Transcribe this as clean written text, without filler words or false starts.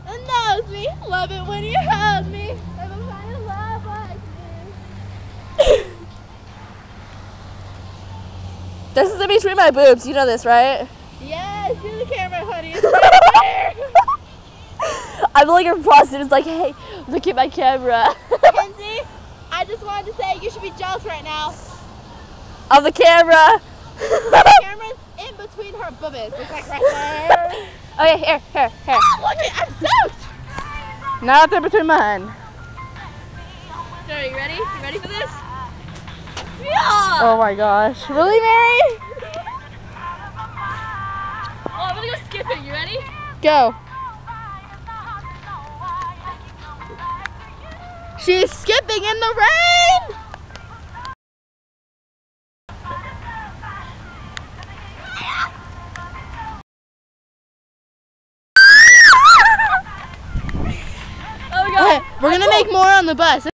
and knows me. Love it when you hug me. If I'm trying to love like this. This is in between my boobs. You know this, right? Yes, do the camera, honey. It's right there. I'm like a prostitute. It's like, hey, look at my camera. Kenzie, I just wanted to say you should be jealous right now. Of the camera. The camera's in between her boobies. It's like right there. Okay, here. Oh, look it, I'm soaked. Now it's in between mine. Are you ready? You ready for this? Yeah. Oh my gosh. Really, Mary? Oh, I'm gonna go skipping. You ready? Go. She's skipping in the rain. Oh my god. Okay, we're gonna make more on the bus.